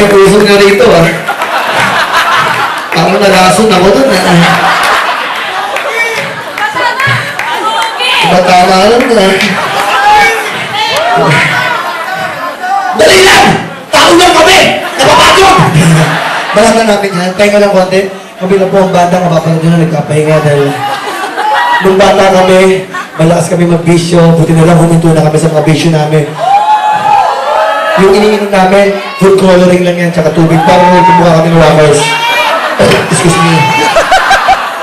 kusog na rito ah. Parang nalason ako dun ah. Matama lang na. Dali lang! Tao lang kami! Napapagod! Balatan namin yan. Pahinga lang konti. Kami na po ang bata, mapapanood nyo na nagkapahinga dahil nung bata kami, malakas kami mag-bisyo. Buti na lang huminto na kami sa mga bisyo namin. Yung iniinom namin, food coloring lang yan, tsaka tubig. Parang nagtumbuka kami ng wafers. Excuse me.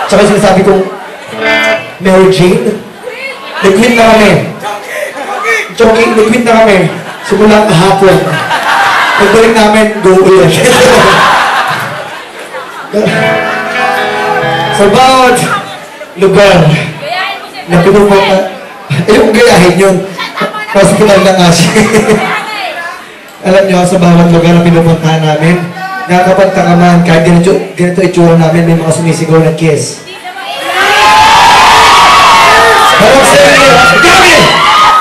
Tsaka sinasabi kong, Mary Jane, nag-quit na kami. Joking, nag-quit na kami. Simula kahapon. Pagbalik namin, go ulit. Sa bawat lugar na pinupunta, yung gayahin yun. Hospital na nga siya. Alam niyo, sa bawat lugar na pinupuntahan namin, nakakapagtakaman, kahit ganito itsura namin, may mga sumisigaw na kiss.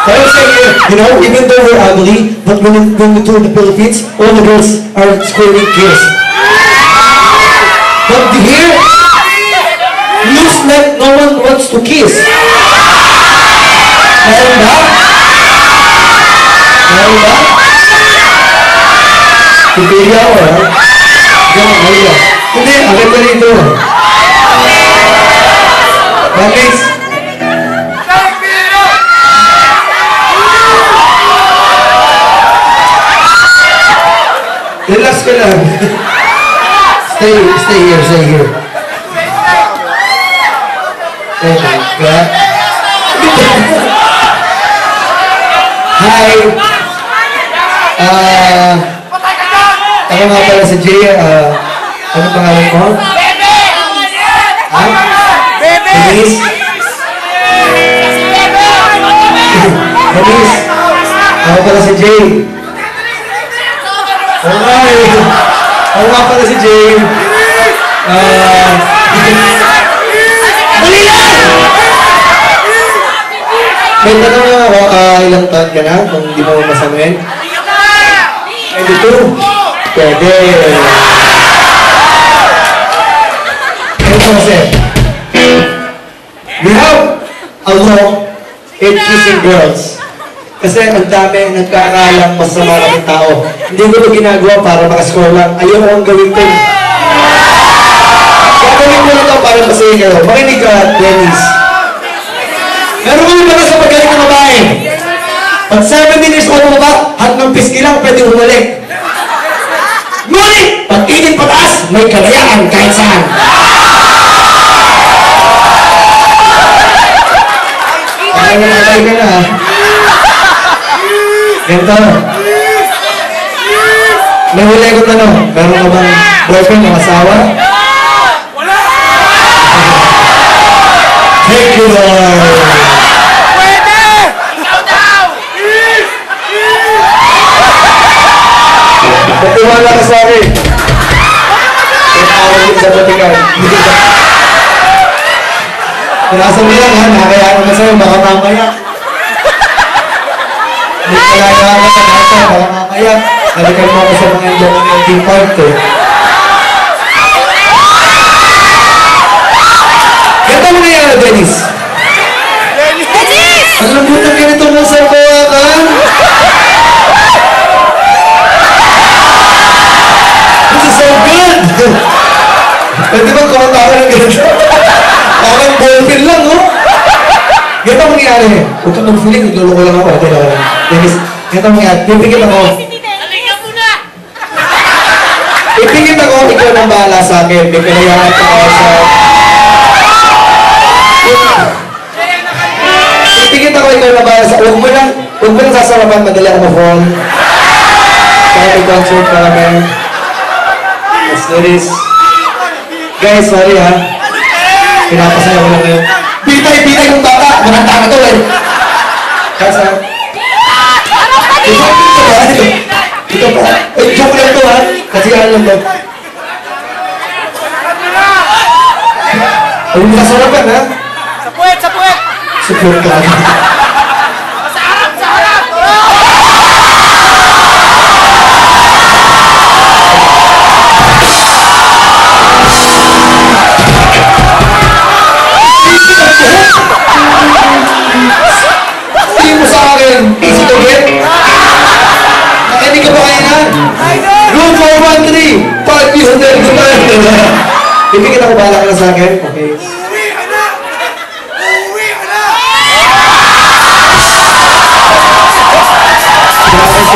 But I'm saying here, you know, even though we're ugly, but when we tour the Philippines, all the girls are screaming kiss. But here, looks like no one wants to kiss. Meron ba? Meron ba? Pipili ako, ha? Hindi, agad ka rito. Bakit? Relax ka lang. Stay here, stay here. Hi. Ako nga pala si Jay. Ano pangalan mo? Ha? Denise? Denise? Ako pala si Jay. Okay. Ako nga pala si Jay. Dali lang! May tanong na ako, ilang taon ka na kung di mo masamin? 22? Pwede. Ito kasi, we have a law in kissing girls. Kasi ang dami nagkakalang masama kami tao. Hindi ko ito ginagawa para makascore lang. Ayaw ko ang gawin ito. Gagawin ko ito para masaya kayo. Makinig ka, Dennis. Meron kami pala sa paggaling ng babae. Pag 7 minutes old mo ba, hat ng piski lang, pwede umalik. Ngunit, pag init pataas, may kalayaan kahit saan. Ay, namatay ka na. Ganito. Nahuli ko tanong, meron ka bang boyfriend o asawa? Wala! Thank you, Lord! Pwede! Ikaw daw! Patiwala ka sa akin. Tinawag din sa batikan. Pinasa mo yan, ha? Nakakayaan mo sa'yo, baka mamaya. May kayaan ka sa nasa, baka mamaya. Nalikan mo ako sa mga ending part, eh. Ganda mo na yan, Dennis. Dennis! Ang lambutan ganito mo sa kawakan. This is so good! Pwede ba kumatawa ng ganito? Parang ballpen lang, no? Ganito ang nangyari. Huwag kang mag-feeling, nagluloko lang ako. Dennis, ganito ang nangyari. Pipigil ako. Ipingit ako, ikaw nang bahala sa akin. May kailangan pa ako sa... Ipingit ako, ikaw nang bahala sa... Huwag mo lang sasarapan, madali ako ma-fall. Kaya may concert pa kami. Let's do this. Guys, sorry ha. Pinapasaya ko lang ngayon. Bitay yung bata! Maganda ka to eh! Kasa... Ito pa. Eh, joke lang to ha. Kasi ano lang to. Huwag mo kasarapan ha. Sa puwet! Sa puwet ka. Sa harap! ba kayo na? Room 413! 500 naman! Ibigit ako bahala ka na sa akin? Okay. Uwi ka na! Uwi ka na! Gracias,